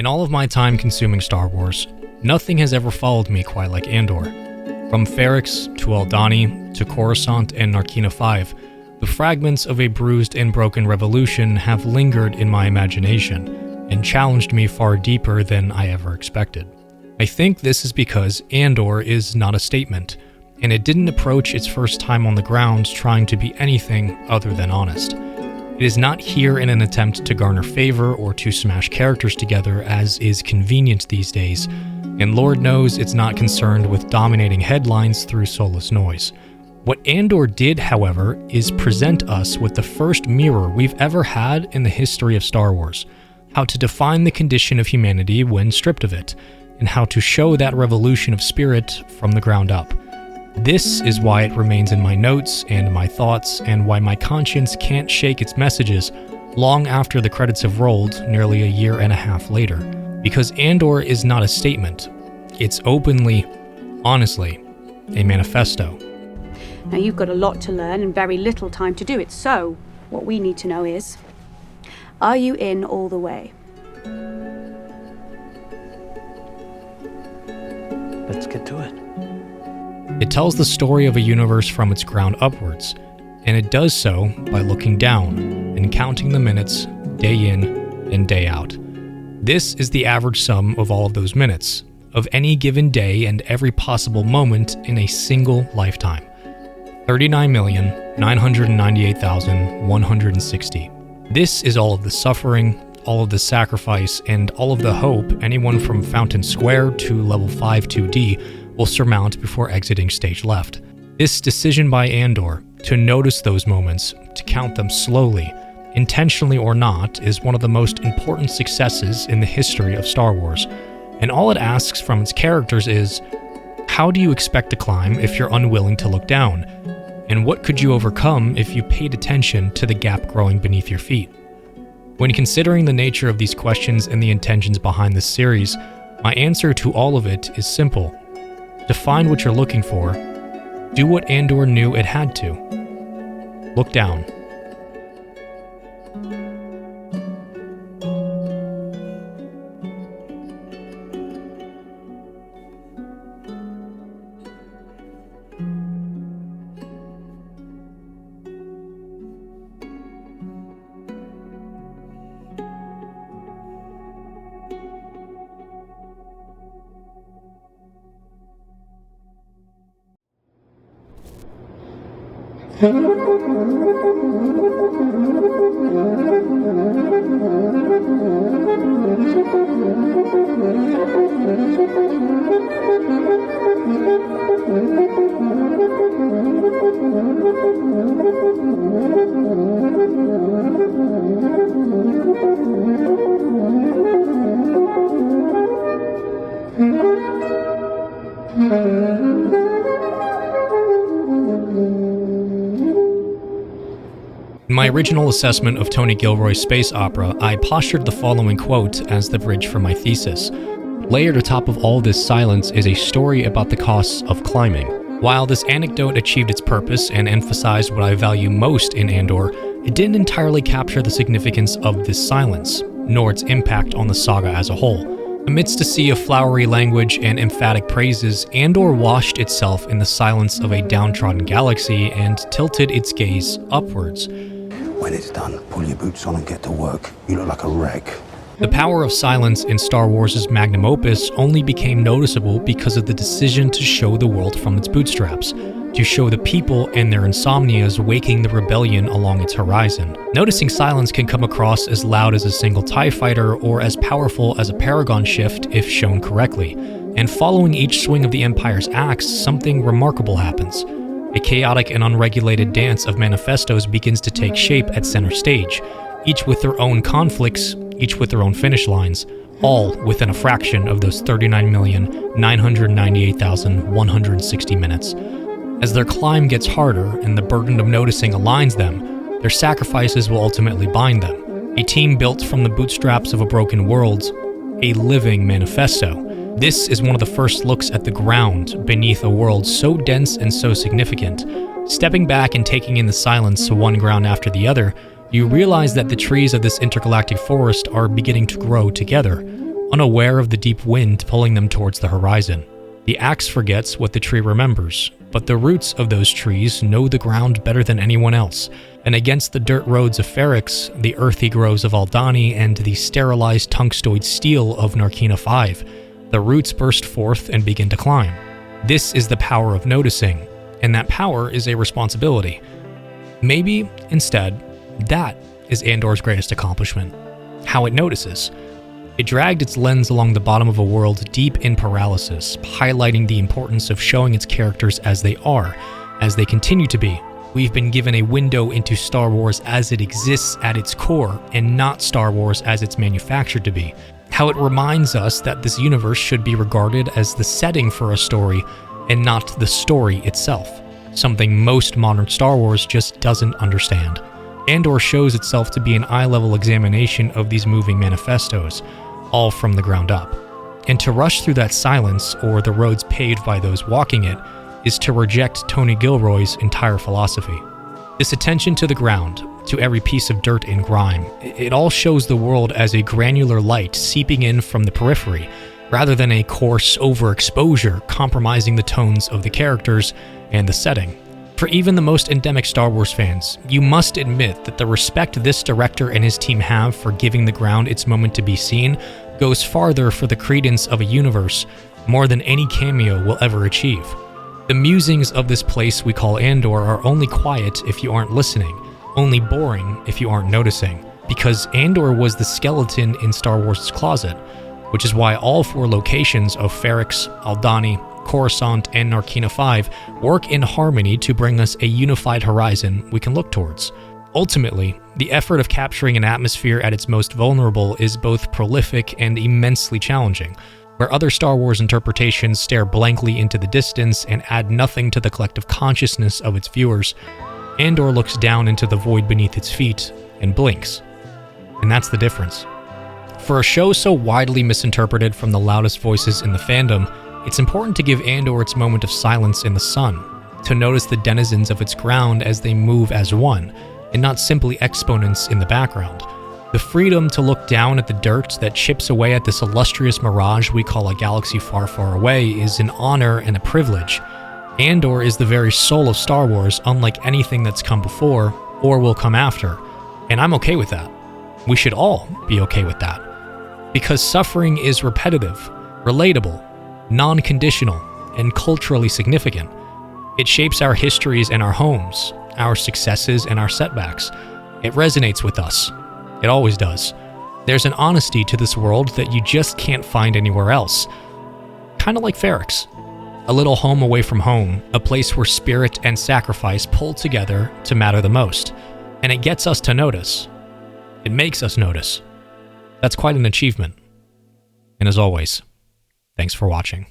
In all of my time consuming Star Wars, nothing has ever followed me quite like Andor. From Ferrix to Aldhani to Coruscant and Narkina 5, the fragments of a bruised and broken revolution have lingered in my imagination and challenged me far deeper than I ever expected. I think this is because Andor is not a statement, and it didn't approach its first time on the ground trying to be anything other than honest. It is not here in an attempt to garner favor or to smash characters together as is convenient these days, and Lord knows it's not concerned with dominating headlines through soulless noise. What Andor did, however, is present us with the first mirror we've ever had in the history of Star Wars, how to define the condition of humanity when stripped of it, and how to show that revolution of spirit from the ground up. This is why it remains in my notes and my thoughts, and why my conscience can't shake its messages long after the credits have rolled nearly a year and a half later. Because Andor is not a statement. It's openly, honestly, a manifesto. Now you've got a lot to learn and very little time to do it, so what we need to know is, are you in all the way? Let's get to it. It tells the story of a universe from its ground upwards, and it does so by looking down and counting the minutes day in and day out. This is the average sum of all of those minutes, of any given day and every possible moment in a single lifetime. 39,998,160. This is all of the suffering, all of the sacrifice, and all of the hope anyone from Fountain Square to Level 5 2D will surmount before exiting stage left. This decision by Andor to notice those moments, to count them slowly, intentionally or not, is one of the most important successes in the history of Star Wars. And all it asks from its characters is, how do you expect to climb if you're unwilling to look down? And what could you overcome if you paid attention to the gap growing beneath your feet? When considering the nature of these questions and the intentions behind this series, my answer to all of it is simple. Define what you're looking for. Do what Andor knew it had to. Look down. In my original assessment of Tony Gilroy's space opera, I postured the following quote as the bridge for my thesis. Layered atop of all this silence is a story about the costs of climbing. While this anecdote achieved its purpose and emphasized what I value most in Andor, it didn't entirely capture the significance of this silence, nor its impact on the saga as a whole. Amidst a sea of flowery language and emphatic praises, Andor washed itself in the silence of a downtrodden galaxy and tilted its gaze upwards. When it's done, pull your boots on and get to work. You look like a wreck. The power of silence in Star Wars' magnum opus only became noticeable because of the decision to show the world from its bootstraps, to show the people and their insomnias waking the rebellion along its horizon. Noticing silence can come across as loud as a single TIE fighter or as powerful as a Paragon shift if shown correctly, and following each swing of the Empire's axe, something remarkable happens. A chaotic and unregulated dance of manifestos begins to take shape at center stage, each with their own conflicts, each with their own finish lines, all within a fraction of those 39,998,160 minutes. As their climb gets harder and the burden of noticing aligns them, their sacrifices will ultimately bind them. A team built from the bootstraps of a broken world, a living manifesto. This is one of the first looks at the ground beneath a world so dense and so significant. Stepping back and taking in the silence one ground after the other, you realize that the trees of this intergalactic forest are beginning to grow together, unaware of the deep wind pulling them towards the horizon. The axe forgets what the tree remembers, but the roots of those trees know the ground better than anyone else, and against the dirt roads of Ferrix, the earthy groves of Aldani, and the sterilized tungstoid steel of Narkina 5, the roots burst forth and begin to climb. This is the power of noticing, and that power is a responsibility. Maybe, instead, that is Andor's greatest accomplishment. How it notices. It dragged its lens along the bottom of a world deep in paralysis, highlighting the importance of showing its characters as they are, as they continue to be. We've been given a window into Star Wars as it exists at its core, and not Star Wars as it's manufactured to be. How it reminds us that this universe should be regarded as the setting for a story, and not the story itself. Something most modern Star Wars just doesn't understand. Andor shows itself to be an eye-level examination of these moving manifestos, all from the ground up. And to rush through that silence, or the roads paved by those walking it, is to reject Tony Gilroy's entire philosophy. This attention to the ground, to every piece of dirt and grime, it all shows the world as a granular light seeping in from the periphery, rather than a coarse overexposure compromising the tones of the characters and the setting. For even the most endemic Star Wars fans, you must admit that the respect this director and his team have for giving the ground its moment to be seen goes farther for the credence of a universe more than any cameo will ever achieve. The musings of this place we call Andor are only quiet if you aren't listening, only boring if you aren't noticing, because Andor was the skeleton in Star Wars' closet, which is why all 4 locations of Ferrix, Aldani, Coruscant, and Narkina 5 work in harmony to bring us a unified horizon we can look towards. Ultimately, the effort of capturing an atmosphere at its most vulnerable is both prolific and immensely challenging. Where other Star Wars interpretations stare blankly into the distance and add nothing to the collective consciousness of its viewers, Andor looks down into the void beneath its feet and blinks. And that's the difference. For a show so widely misinterpreted from the loudest voices in the fandom, it's important to give Andor its moment of silence in the sun, to notice the denizens of its ground as they move as one, and not simply exponents in the background. The freedom to look down at the dirt that chips away at this illustrious mirage we call a galaxy far, far away is an honor and a privilege. Andor is the very soul of Star Wars, unlike anything that's come before or will come after, and I'm okay with that. We should all be okay with that. Because suffering is repetitive, relatable, non-conditional, and culturally significant. It shapes our histories and our homes, our successes and our setbacks. It resonates with us. It always does. There's an honesty to this world that you just can't find anywhere else. Kind of like Ferrix. A little home away from home, a place where spirit and sacrifice pull together to matter the most. And it gets us to notice. It makes us notice. That's quite an achievement. And as always, thanks for watching.